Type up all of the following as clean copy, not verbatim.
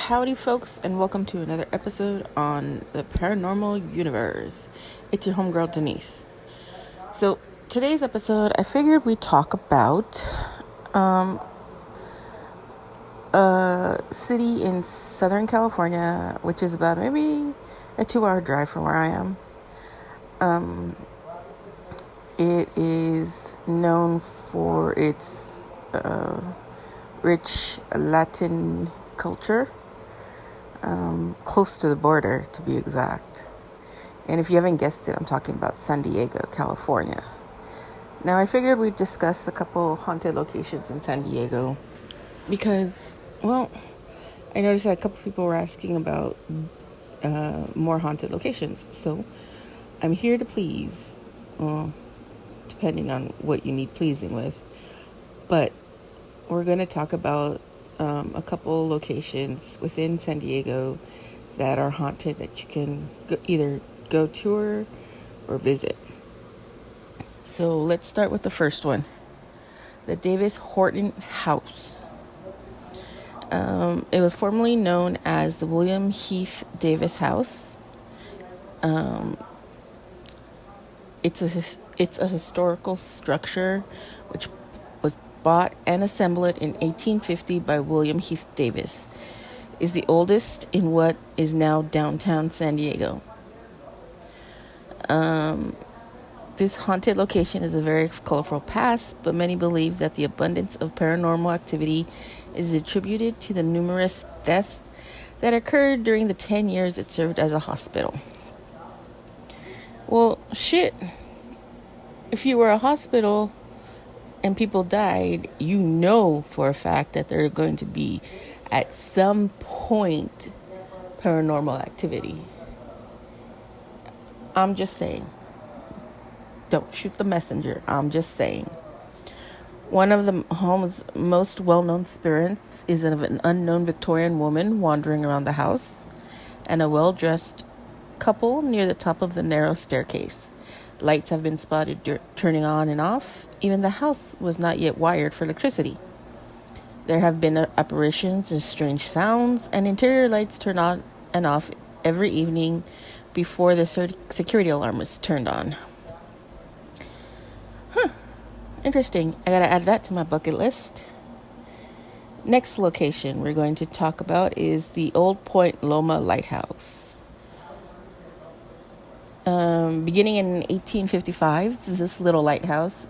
Howdy, folks, and welcome to another episode on the Paranormal Universe. It's your homegirl, Denise. So, today's episode, I figured we'd talk about a city in Southern California, which is about maybe a 2-hour drive from where I am. It is known for its rich Latin culture, close to the border to be exact. And if you haven't guessed it, I'm talking about San Diego, California. Now I figured we'd discuss a couple haunted locations in San Diego because, well, I noticed that a couple people were asking about more haunted locations. So I'm here to please, depending on what you need pleasing with. But we're going to talk about a couple locations within San Diego that are haunted that you can either go tour or visit. So let's start with the first one, the Davis Horton House. It was formerly known as the William Heath Davis House. It's a historical structure which was bought and assembled in 1850 by William Heath Davis. Is the oldest in what is now downtown San Diego. This haunted location is a very colorful past, but many believe that the abundance of paranormal activity is attributed to the numerous deaths that occurred during the 10 years it served as a hospital. Well, shit. If you were a hospital and people died, you know for a fact that there are going to be, at some point, paranormal activity. I'm just saying. Don't shoot the messenger. I'm just saying. One of the home's most well-known spirits is of an unknown Victorian woman wandering around the house and a well-dressed couple near the top of the narrow staircase. Lights have been spotted turning on and off. Even the house was not yet wired for electricity. There have been apparitions and strange sounds, and interior lights turn on and off every evening before the security alarm is turned on. Interesting. I gotta add that to my bucket list. Next location we're going to talk about is the Old Point Loma Lighthouse. Beginning in 1855, this little lighthouse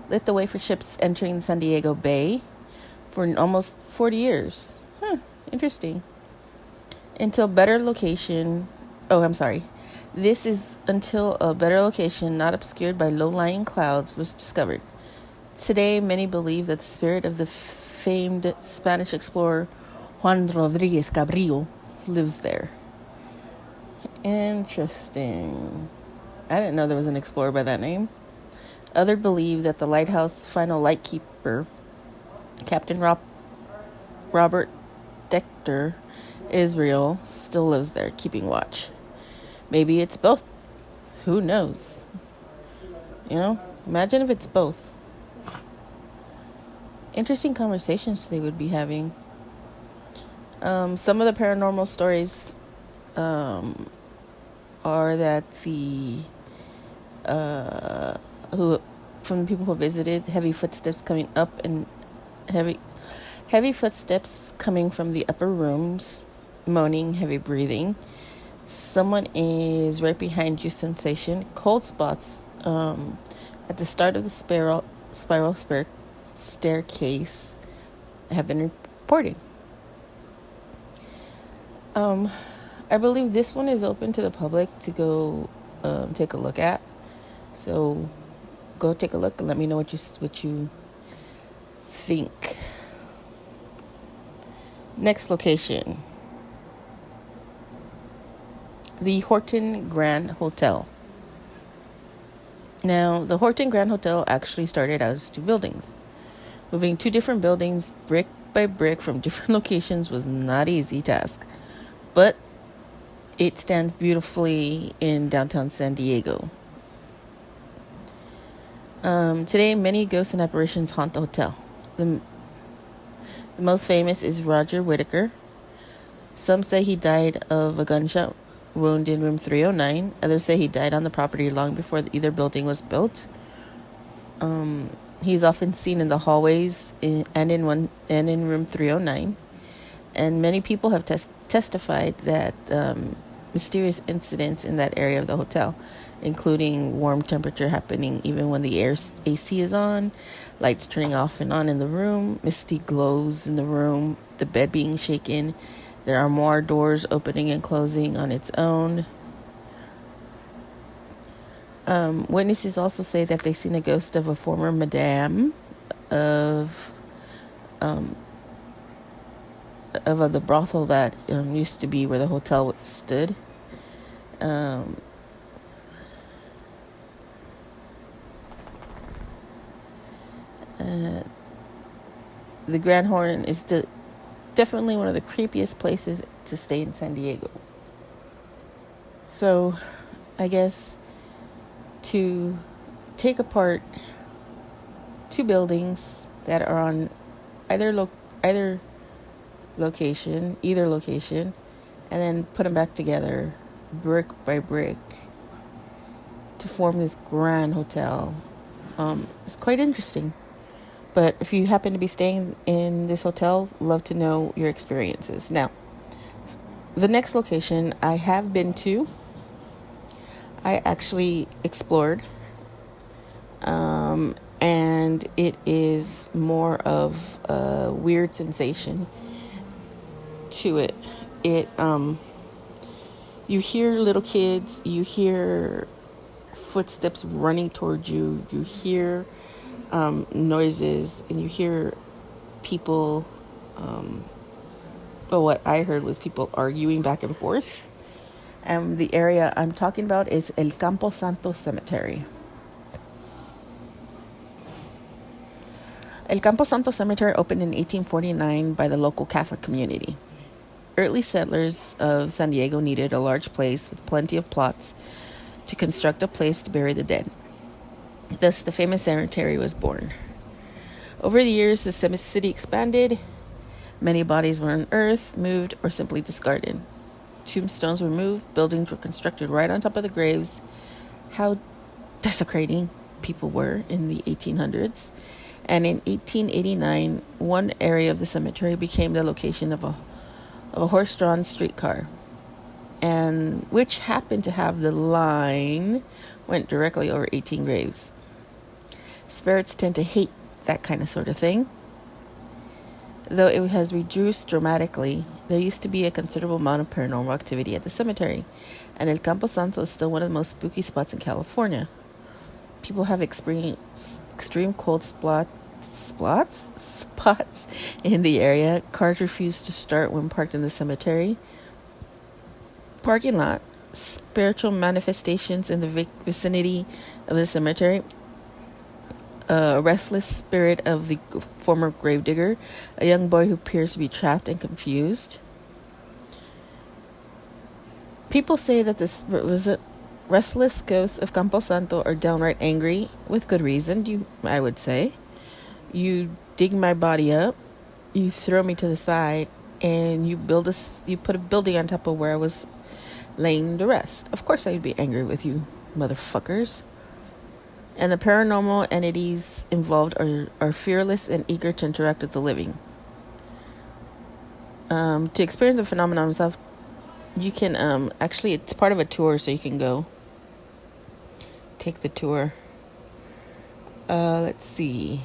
lit the way for ships entering the San Diego Bay for almost 40 years. Interesting. This is until a better location, not obscured by low-lying clouds, was discovered. Today, many believe that the spirit of the famed Spanish explorer Juan Rodriguez Cabrillo lives there. Interesting. I didn't know there was an explorer by that name. Others believe that the lighthouse final lightkeeper, Captain Robert Dector Israel, still lives there, keeping watch. Maybe it's both. Who knows? Imagine if it's both. Interesting conversations they would be having. Some of the paranormal stories are that from the people who visited, heavy footsteps coming from the upper rooms, moaning, heavy breathing. Someone is right behind you sensation. Cold spots at the start of the spiral staircase have been reported. I believe this one is open to the public to go take a look at. So go take a look and let me know what you think. Next location. The Horton Grand Hotel. Now, the Horton Grand Hotel actually started as 2 buildings. Moving 2 different buildings brick by brick from different locations was not an easy task, but it stands beautifully in downtown San Diego. Today, many ghosts and apparitions haunt the hotel. The most famous is Roger Whittaker, Some say he died of a gunshot wound in room 309. Others say he died on the property long before either building was built. He's often seen in the hallways and in room 309. And many people have testified that mysterious incidents in that area of the hotel, including warm temperature happening even when the AC is on, lights turning off and on in the room, misty glows in the room, the bed being shaken. There are more doors opening and closing on its own. Witnesses also say that they've seen a ghost of a former madame of the brothel that used to be where the hotel stood. The Grand Horn is definitely one of the creepiest places to stay in San Diego. So, I guess to take apart two buildings that are on either location, and then put them back together, brick by brick, to form this grand hotel. It's quite interesting. But if you happen to be staying in this hotel, love to know your experiences. Now, the next location I have been to, I actually explored, and it is more of a weird sensation to it. You hear little kids, you hear footsteps running towards you, you hear noises, and you hear people, what I heard was people arguing back and forth. And the area I'm talking about is El Campo Santo Cemetery. El Campo Santo Cemetery opened in 1849 by the local Catholic community. Early settlers of San Diego needed a large place with plenty of plots to construct a place to bury the dead. Thus, the famous cemetery was born. Over the years, the city expanded. Many bodies were unearthed, moved, or simply discarded. Tombstones were moved, buildings were constructed right on top of the graves. How desecrating people were in the 1800s. And in 1889, one area of the cemetery became the location of a horse-drawn streetcar, and which happened to have the line went directly over 18 graves. Spirits tend to hate that kind of sort of thing. Though it has reduced dramatically, there used to be a considerable amount of paranormal activity at the cemetery, and El Campo Santo is still one of the most spooky spots in California. People have experienced extreme cold spots in the area. Cars refuse to start when parked in the cemetery parking lot. Spiritual manifestations in the vicinity of the cemetery. A restless spirit of the former gravedigger, a young boy who appears to be trapped and confused. People say that this restless ghosts of Campo Santo are downright angry, with good reason, I would say. You dig my body up, you throw me to the side, and you put a building on top of where I was laying to rest. Of course I'd be angry with you, motherfuckers. And the paranormal entities involved are fearless and eager to interact with the living. To experience the phenomenon yourself, you can actually, it's part of a tour, so you can go take the tour. Let's see.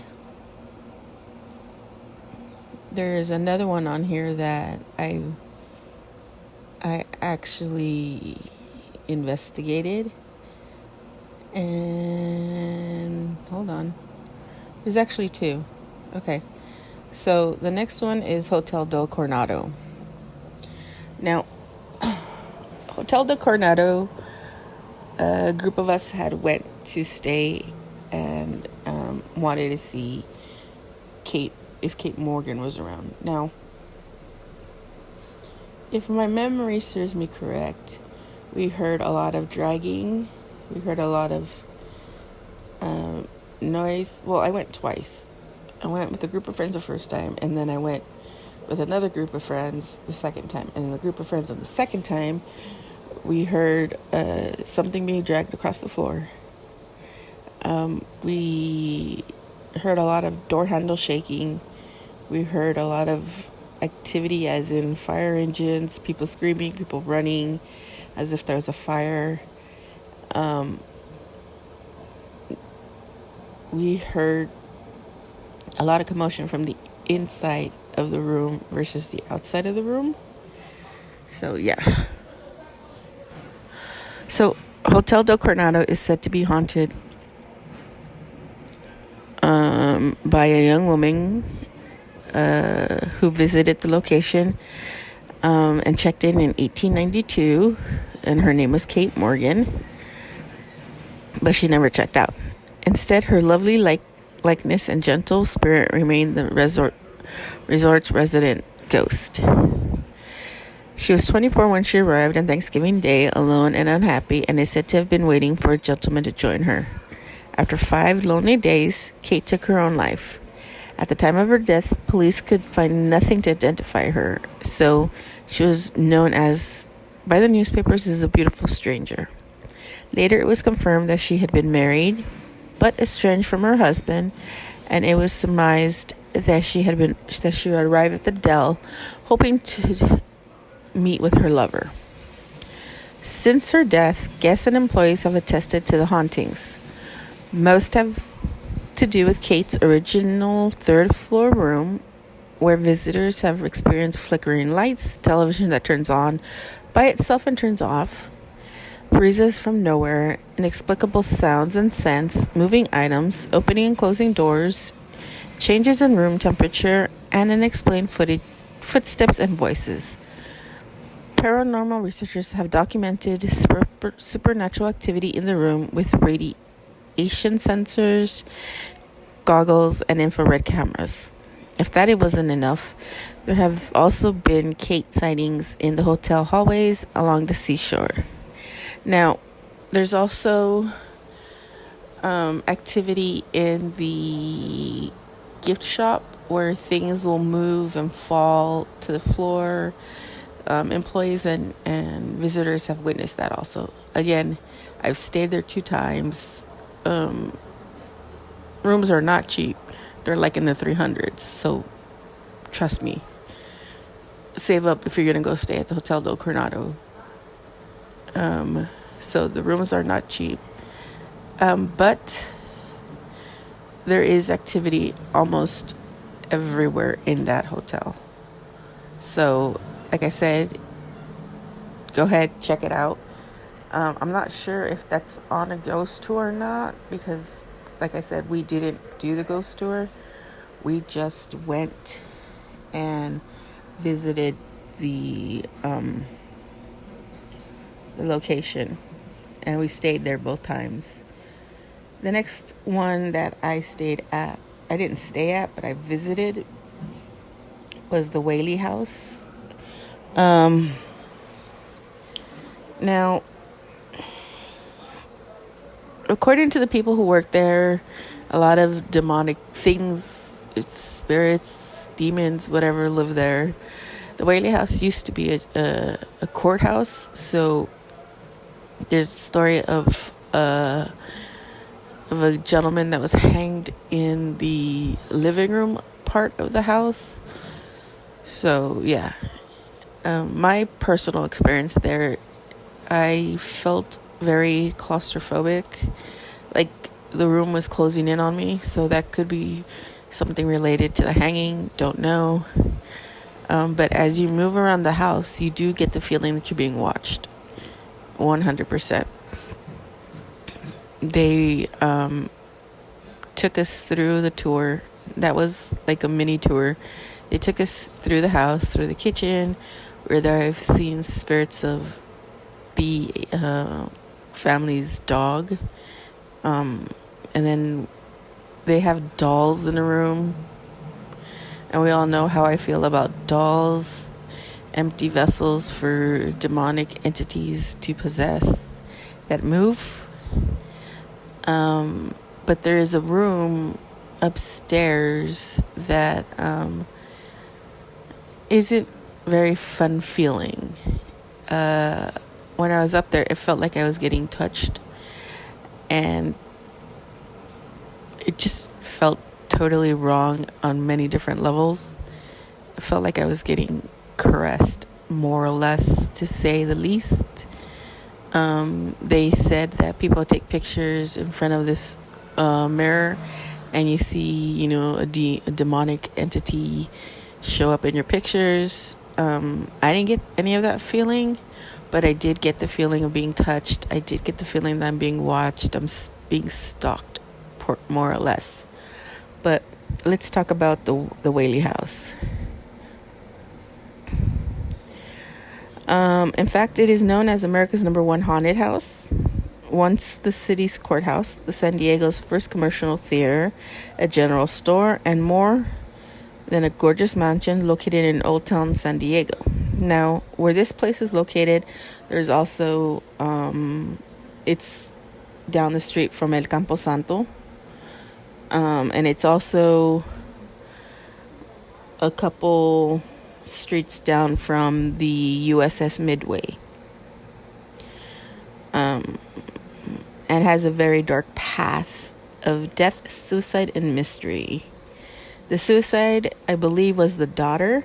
There's another one on here that I actually investigated. And hold on. There's actually two. Okay. So the next one is Hotel del Coronado. Now, Hotel del Coronado, a group of us had went to stay and wanted to see if Kate Morgan was around. Now, if my memory serves me correct, we heard a lot of dragging. We heard a lot of noise. Well, I went twice. I went with a group of friends the first time, and then I went with another group of friends the second time. And the group of friends on the second time, we heard something being dragged across the floor. We heard a lot of door handle shaking. We heard a lot of activity, as in fire engines, people screaming, people running as if there was a fire. We heard a lot of commotion from the inside of the room versus the outside of the room. So, yeah. So, Hotel Del Coronado is said to be haunted by a young woman who visited the location and checked in 1892, and her name was Kate Morgan, but she never checked out. Instead, her lovely likeness and gentle spirit remained the resort's resident ghost. She was 24 when she arrived on Thanksgiving Day, alone and unhappy, and is said to have been waiting for a gentleman to join her. After 5 lonely days, Kate took her own life. At the time of her death, police could find nothing to identify her, so she was known by the newspapers as a beautiful stranger. Later, it was confirmed that she had been married, but estranged from her husband, and it was surmised that she would arrive at the Dell, hoping to meet with her lover. Since her death, guests and employees have attested to the hauntings. Most have to do with Kate's original third-floor room, where visitors have experienced flickering lights, television that turns on by itself and turns off, breezes from nowhere, inexplicable sounds and scents, moving items, opening and closing doors, changes in room temperature, and unexplained footsteps and voices. Paranormal researchers have documented supernatural activity in the room with radiation sensors, goggles, and infrared cameras. If that it wasn't enough, there have also been Kate sightings in the hotel hallways along the seashore. Now, there's also activity in the gift shop where things will move and fall to the floor. Employees and visitors have witnessed that also. Again, I've stayed there 2 times. Rooms are not cheap. They're like in the 300s. So trust me. Save up if you're going to go stay at the Hotel Del Coronado. So the rooms are not cheap. But there is activity almost everywhere in that hotel. So, like I said, go ahead, check it out. I'm not sure if that's on a ghost tour or not, because, like I said, we didn't do the ghost tour. We just went and visited the location, and we stayed there both times. The next one that I didn't stay at, but I visited, was the Whaley House. Now, according to the people who work there, a lot of demonic things, spirits, demons, whatever, live there. The Whaley House used to be a courthouse, so there's a story of a gentleman that was hanged in the living room part of the house. So, yeah. My personal experience there, I felt very claustrophobic. Like the room was closing in on me, so that could be something related to the hanging. Don't know. But as you move around the house, you do get the feeling that you're being watched. 100%. They took us through the tour. That was like a mini tour. They took us through the house, through the kitchen, where I've seen spirits of the family's dog. And then they have dolls in the room. And we all know how I feel about dolls, empty vessels for demonic entities to possess that move. But there is a room upstairs that isn't very fun feeling. When I was up there, it felt like I was getting touched, and it just felt totally wrong on many different levels. It felt like I was getting caressed, more or less, to say the least. They said that people take pictures in front of this mirror, and you see, a demonic entity show up in your pictures. I didn't get any of that feeling, but I did get the feeling of being touched. I did get the feeling that I'm being watched. I'm being stalked, more or less. But let's talk about the Whaley House. In fact, it is known as America's #1 haunted house. Once the city's courthouse, the San Diego's first commercial theater, a general store, and more than a gorgeous mansion located in Old Town San Diego. Now, where this place is located, there's also, it's down the street from El Campo Santo. And it's also a couple streets down from the USS Midway. And has a very dark path of death, suicide, and mystery. The suicide, I believe, was the daughter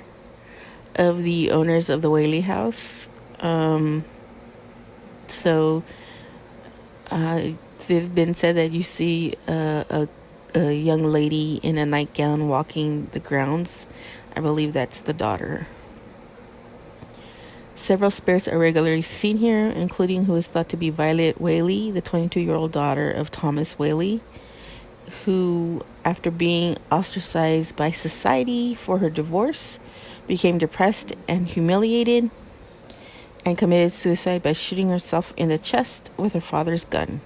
of the owners of the Whaley House. So they've been said that you see a young lady in a nightgown walking the grounds. I believe that's the daughter. Several spirits are regularly seen here, including who is thought to be Violet Whaley, the 22-year-old daughter of Thomas Whaley, who, after being ostracized by society for her divorce, became depressed and humiliated and committed suicide by shooting herself in the chest with her father's gun.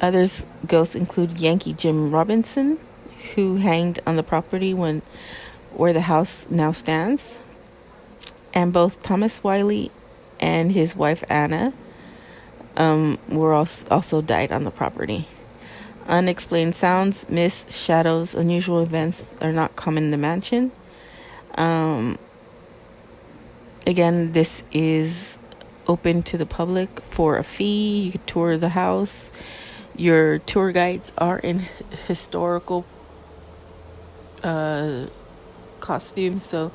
Others ghosts include Yankee Jim Robinson, who hanged on the property where the house now stands, and both Thomas Wiley and his wife Anna were also died on the property. Unexplained sounds, myths, shadows, unusual events are not common in the mansion. Again, this is open to the public for a fee. You can tour the house. Your tour guides are in historical costumes, so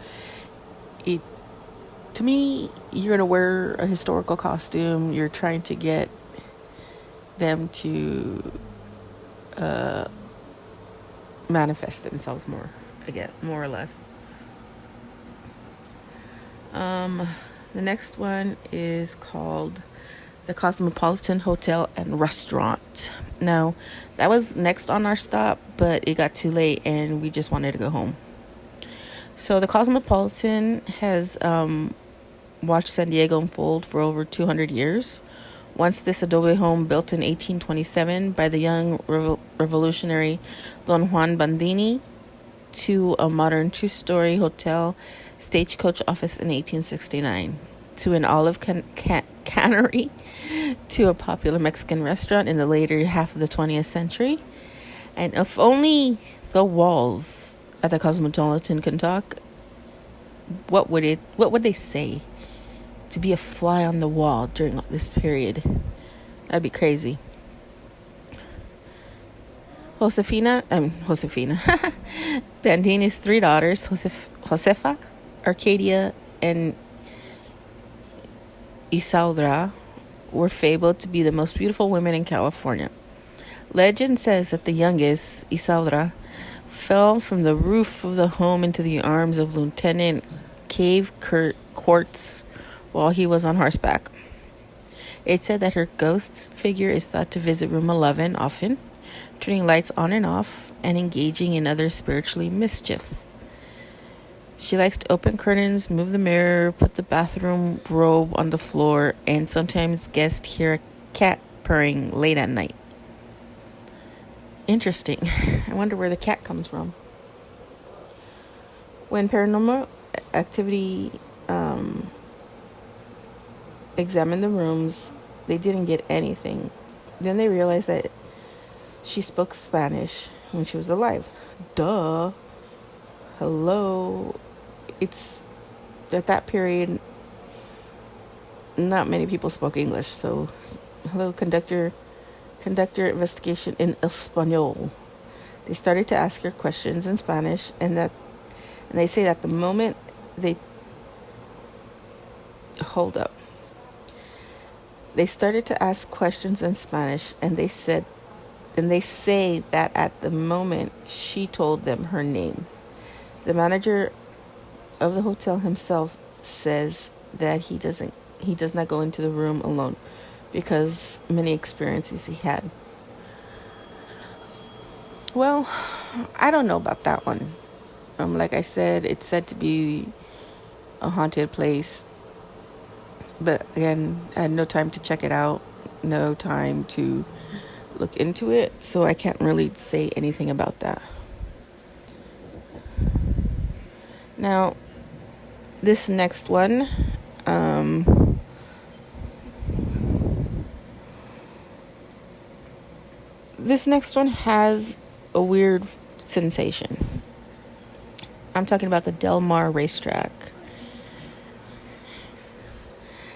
to me, you're going to wear a historical costume. You're trying to get them to manifest themselves more or less. The next one is called the Cosmopolitan Hotel and Restaurant. Now, that was next on our stop, but it got too late and we just wanted to go home. So the Cosmopolitan has watched San Diego unfold for over 200 years. Once this adobe home built in 1827 by the young revolutionary Don Juan Bandini, to a modern two-story hotel stagecoach office in 1869, to an olive cannery, to a popular Mexican restaurant in the later half of the 20th century. And if only the walls at the Cosmopolitan can talk, what would they say? To be a fly on the wall during this period, that'd be crazy. Josefina Bandini's three daughters, Josefa, Arcadia, and Isaudra, were fabled to be the most beautiful women in California. Legend says that the youngest, Isaudra, fell from the roof of the home into the arms of Lieutenant Cave Quartz while he was on horseback. It's said that her ghost figure is thought to visit room 11 often, turning lights on and off, and engaging in other spiritually mischiefs. She likes to open curtains, move the mirror, put the bathroom robe on the floor, and sometimes guests hear a cat purring late at night. Interesting. I wonder where the cat comes from. When Paranormal Activity examined the rooms, they didn't get anything. Then they realized that she spoke Spanish when she was alive. Duh. Hello. it's at that period, not many people spoke English. So, hello, conductor, investigation in Espanol. They started to ask her questions in Spanish, and they say that the moment they hold up, they started to ask questions in Spanish, and they say that at the moment she told them her name. The manager of the hotel himself says that he does not go into the room alone because many experiences he had. Well, I don't know about that one. Like I said, it's said to be a haunted place, but again, I had no time to check it out, no time to look into it, so I can't really say anything about that. Now, this next one, has a weird sensation. I'm talking about the Del Mar racetrack.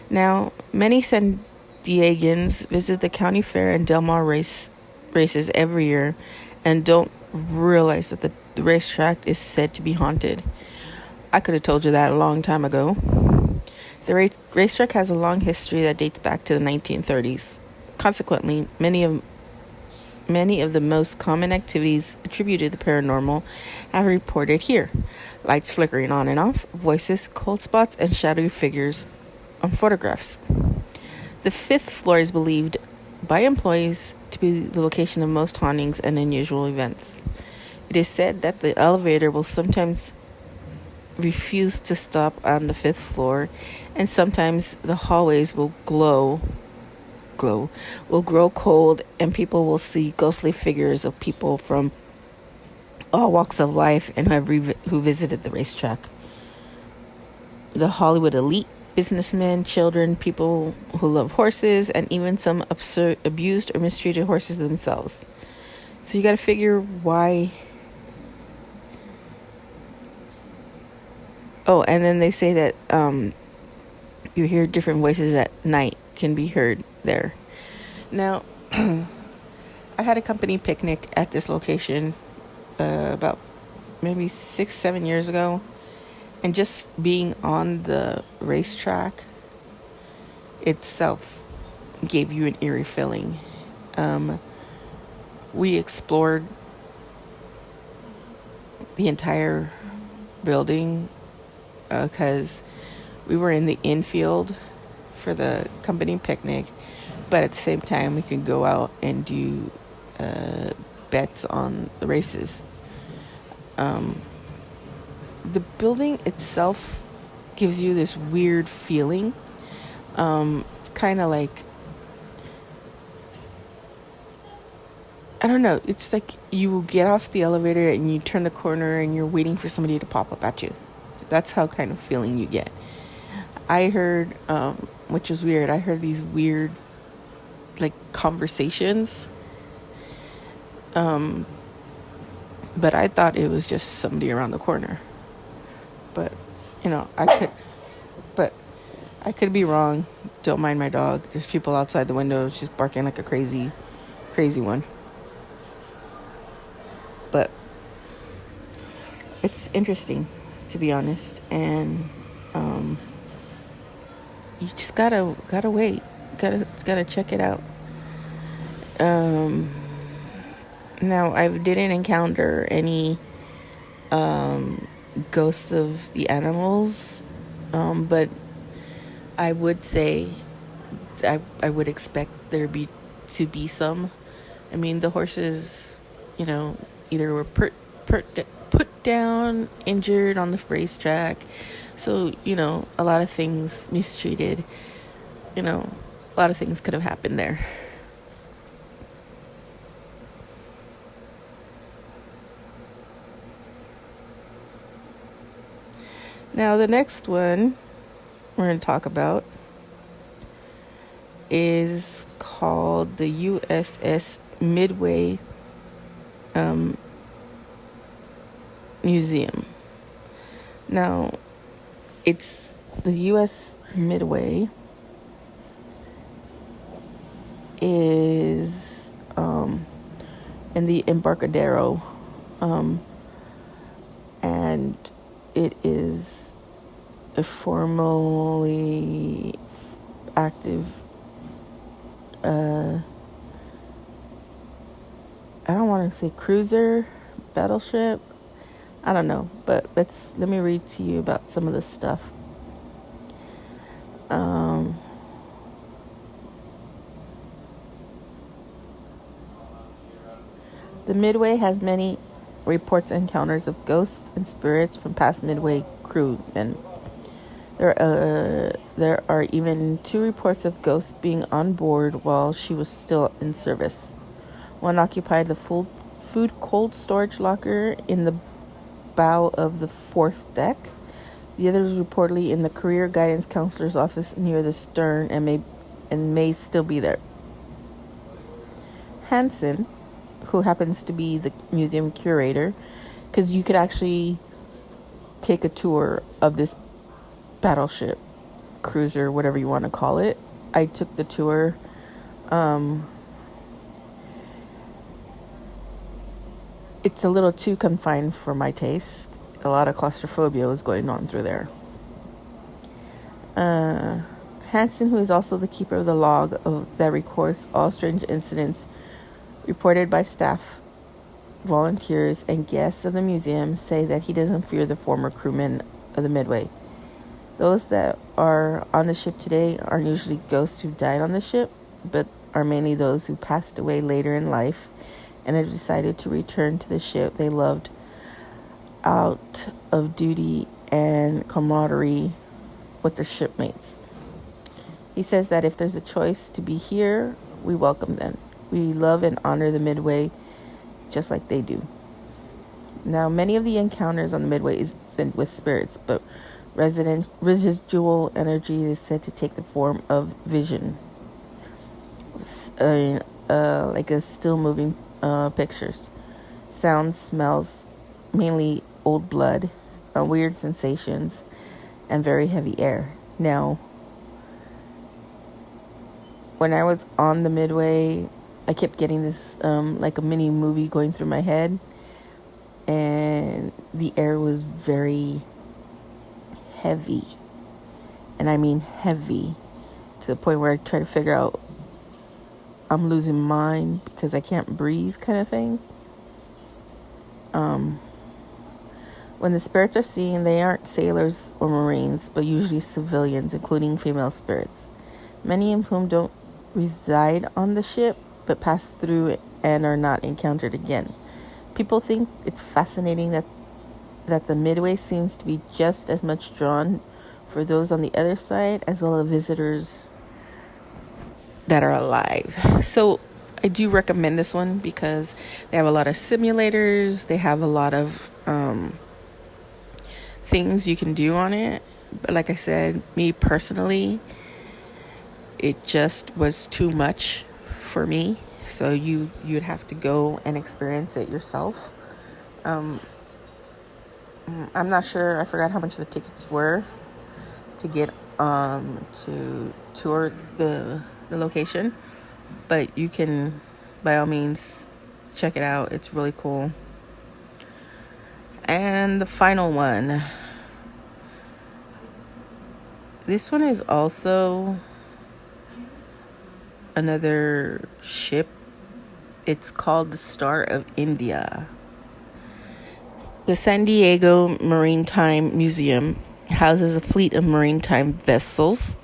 Now, many San Diegans visit the county fair and Del Mar races every year and don't realize that the racetrack is said to be haunted. I could have told you that a long time ago. The racetrack has a long history that dates back to the 1930s. Consequently, many of the most common activities attributed to the paranormal have reported here. Lights flickering on and off, voices, cold spots, and shadowy figures on photographs. The 5th floor is believed by employees to be the location of most hauntings and unusual events. It is said that the elevator will sometimes refuse to stop on the 5th floor, and sometimes the hallways will grow cold, and people will see ghostly figures of people from all walks of life and who visited the racetrack. The Hollywood elite, businessmen, children, people who love horses, and even some abused or mistreated horses themselves. So you got to figure why. Oh, and then they say that you hear different voices at night can be heard there. Now, I had a company picnic at this location about maybe 6-7 years ago, and just being on the racetrack itself gave you an eerie feeling. We explored the entire building because we were in the infield for the company picnic, but at the same time we could go out and do bets on the races. The building itself gives you this weird feeling. It's kind of like, I don't know, it's like you get off the elevator and you turn the corner and you're waiting for somebody to pop up at you. That's how kind of feeling you get. I heard, which was weird, I heard these weird, like, conversations. But I thought it was just somebody around the corner. But, I could be wrong. Don't mind my dog. There's people outside the window. She's barking like a crazy one. But it's interesting, to be honest. And you just gotta wait. Gotta check it out. Now, I didn't encounter any ghosts of the animals, but I would say I would expect there to be some. I mean, the horses, either were put down, injured on the racetrack, so a lot of things mistreated. A lot of things could have happened there. Now, the next one we're going to talk about is called the USS Midway Museum. Now, It's the U.S. Midway is in the Embarcadero, and it is a formally active. I don't want to say cruiser, battleship. I don't know, but let me read to you about some of this stuff. The Midway has many reports and encounters of ghosts and spirits from past Midway crewmen. There are even 2 reports of ghosts being on board while she was still in service. One occupied the full food cold storage locker in the bow of the 4th deck. The other is reportedly in the career guidance counselor's office near the stern and may still be there. Hansen, who happens to be the museum curator, because you could actually take a tour of this battleship, cruiser, whatever you want to call it. I took the tour. It's a little too confined for my taste. A lot of claustrophobia was going on through there. Hansen, who is also the keeper of the log that records all strange incidents reported by staff, volunteers, and guests of the museum, say that he doesn't fear the former crewmen of the Midway. Those that are on the ship today aren't usually ghosts who died on the ship, but are mainly those who passed away later in life and have decided to return to the ship they loved out of duty and camaraderie with their shipmates. He says that if there's a choice to be here, we welcome them. We love and honor the Midway just like they do. Now, many of the encounters on the Midway is with spirits, but residual energy is said to take the form of vision, like a still moving pictures, sounds, smells, mainly old blood, weird sensations, and very heavy air. Now, when I was on the Midway, I kept getting this like a mini movie going through my head, and the air was very heavy, and I mean heavy, to the point where I try to figure out I'm losing mine because I can't breathe, kind of thing. When the spirits are seen, they aren't sailors or Marines, but usually civilians, including female spirits, many of whom don't reside on the ship, but pass through it and are not encountered again. People think it's fascinating that the Midway seems to be just as much drawn for those on the other side as well as visitors that are alive. So I do recommend this one because they have a lot of simulators. They have a lot of things you can do on it. But like I said, me personally, it just was too much for me. So you'd have to go and experience it yourself. I'm not sure. I forgot how much the tickets were to get to tour the location, but you can by all means check it out. It's really cool. And the final one. This one is also another ship. It's called the Star of India. The San Diego Maritime Museum houses a fleet of maritime vessels,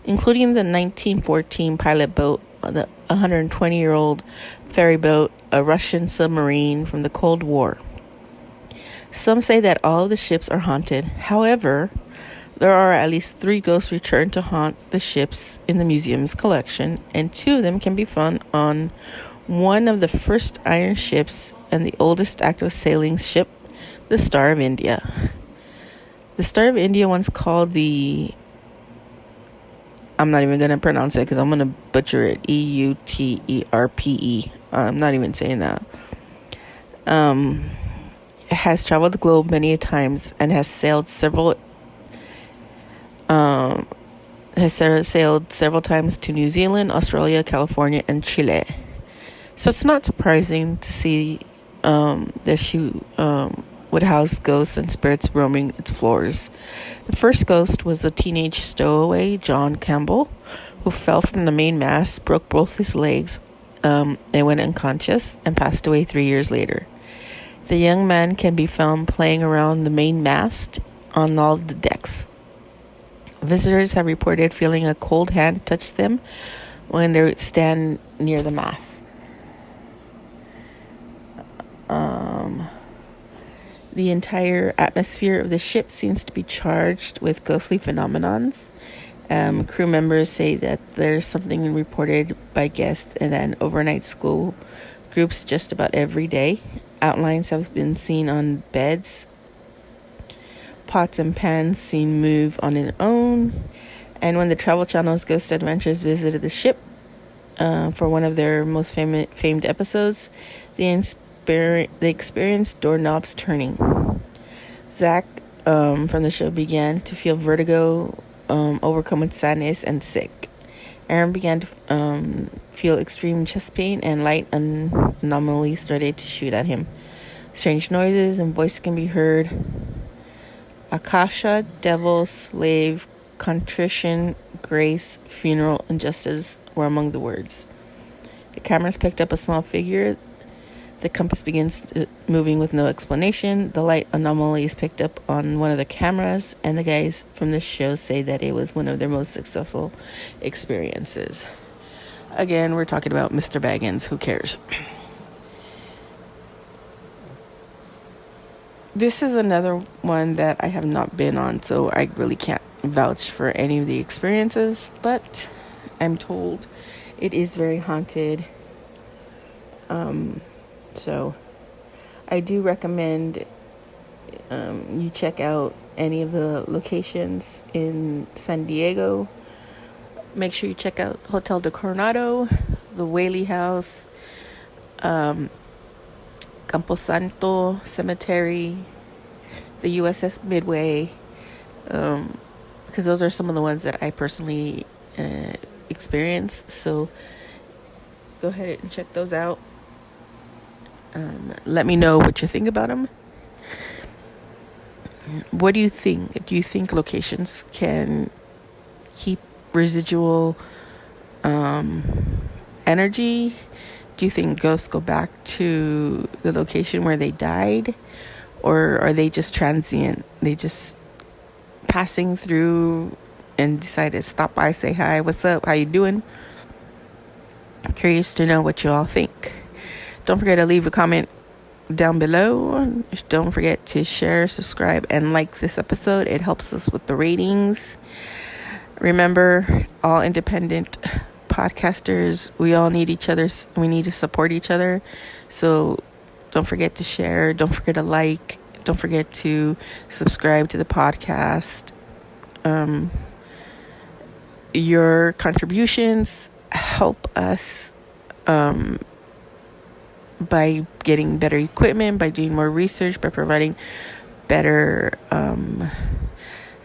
including the 1914 pilot boat, the 120-year-old ferry boat, a Russian submarine from the Cold War. Some say that all of the ships are haunted. However, there are at least 3 ghosts returned to haunt the ships in the museum's collection, and 2 of them can be found on one of the first iron ships and the oldest active sailing ship, the Star of India. The Star of India, once called the... I'm not even going to pronounce it because I'm going to butcher it. Euterpe. I'm not even saying that. It has traveled the globe many a times and has sailed several Um, has sailed several times to New Zealand, Australia, California, and Chile. So it's not surprising to see that she would house ghosts and spirits roaming its floors. The first ghost was a teenage stowaway, John Campbell, who fell from the main mast, broke both his legs, and went unconscious, and passed away 3 years later. The young man can be found playing around the main mast on all the decks. Visitors have reported feeling a cold hand touch them when they stand near the mast. The entire atmosphere of the ship seems to be charged with ghostly phenomenons. Crew members say that there's something reported by guests and then overnight school groups just about every day. Outlines have been seen on beds, pots and pans seen move on their own. And when the Travel Channel's Ghost Adventures visited the ship for one of their most famed episodes, they experienced doorknobs turning. Zach from the show began to feel vertigo, overcome with sadness, and sick. Aaron began to feel extreme chest pain, and light anomalies started to shoot at him. Strange noises and voices can be heard. Akasha, devil, slave, contrition, grace, funeral, and justice were among the words. The cameras picked up a small figure. The compass begins moving with no explanation. The light anomaly is picked up on one of the cameras, and the guys from the show say that it was one of their most successful experiences. Again, we're talking about Mr. Baggins. Who cares? This is another one that I have not been on, so I really can't vouch for any of the experiences, but I'm told it is very haunted. So I do recommend you check out any of the locations in San Diego. Make sure you check out Hotel de Coronado, the Whaley House, Camposanto Cemetery, the USS Midway, because those are some of the ones that I personally experienced. So go ahead and check those out. Let me know what you think about them. What do you think? Do you think locations can keep residual energy? Do you think ghosts go back to the location where they died? Or are they just transient? They just passing through and decide to stop by, say hi, what's up, how you doing? I'm curious to know what you all think. Don't forget to leave a comment down below. Don't forget to share, subscribe, and like this episode. It helps us with the ratings. Remember, all independent podcasters, we all need each other. We need to support each other. So don't forget to share. Don't forget to like. Don't forget to subscribe to the podcast. Your contributions help us by getting better equipment, by doing more research, by providing better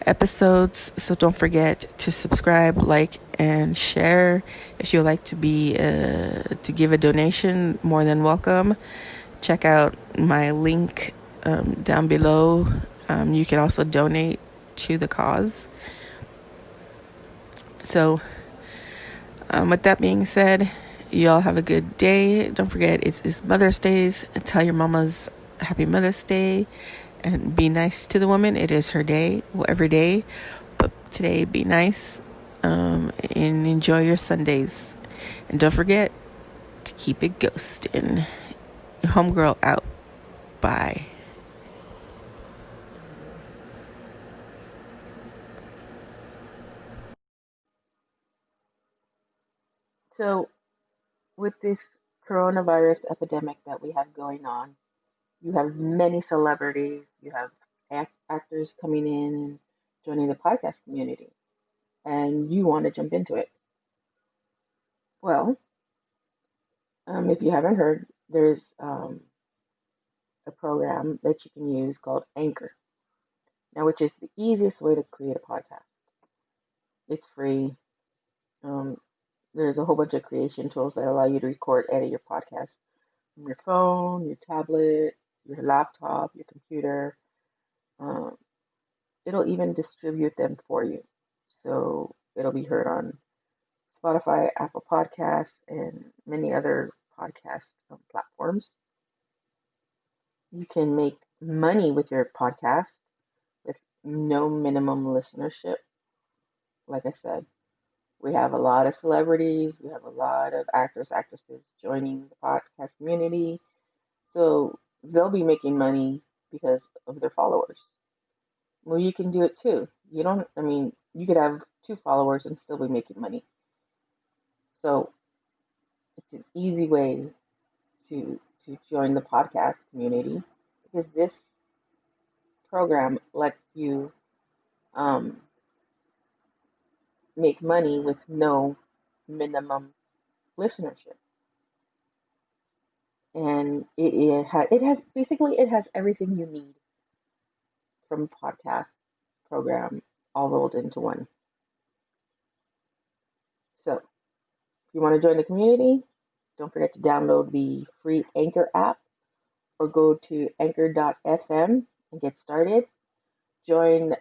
episodes. So don't forget to subscribe, like, and share. If you'd like to give a donation, more than welcome. Check out my link down below. You can also donate to the cause. So with that being said, you all have a good day. Don't forget, it's Mother's Day. Tell your mamas Happy Mother's Day, and be nice to the woman. It is her day, well, every day, but today be nice, and enjoy your Sundays. And don't forget to keep it ghosting. Homegirl out. Bye. So, with this coronavirus epidemic that we have going on, you have many celebrities, you have actors coming in and joining the podcast community, and you want to jump into it. Well, if you haven't heard, there's a program that you can use called Anchor, now which is the easiest way to create a podcast. It's free. Um, there's a whole bunch of creation tools that allow you to record, edit your podcast from your phone, your tablet, your laptop, your computer. Um, it'll even distribute them for you. So it'll be heard on Spotify, Apple Podcasts, and many other podcast platforms. You can make money with your podcast with no minimum listenership. Like I said, we have a lot of celebrities, we have a lot of actors, actresses joining the podcast community. So they'll be making money because of their followers. Well, you can do it too. You could have 2 followers and still be making money. So it's an easy way to join the podcast community because this program lets you um, make money with no minimum listenership. And it has everything you need from a podcast program all rolled into one. So if you want to join the community, don't forget to download the free Anchor app or go to anchor.fm and get started. Join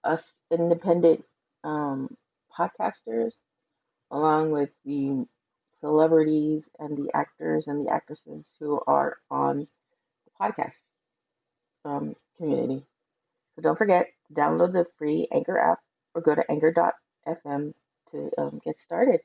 us independent um, podcasters along with the celebrities and the actors and the actresses who are on the podcast community. So don't forget, download the free Anchor app or go to anchor.fm to get started.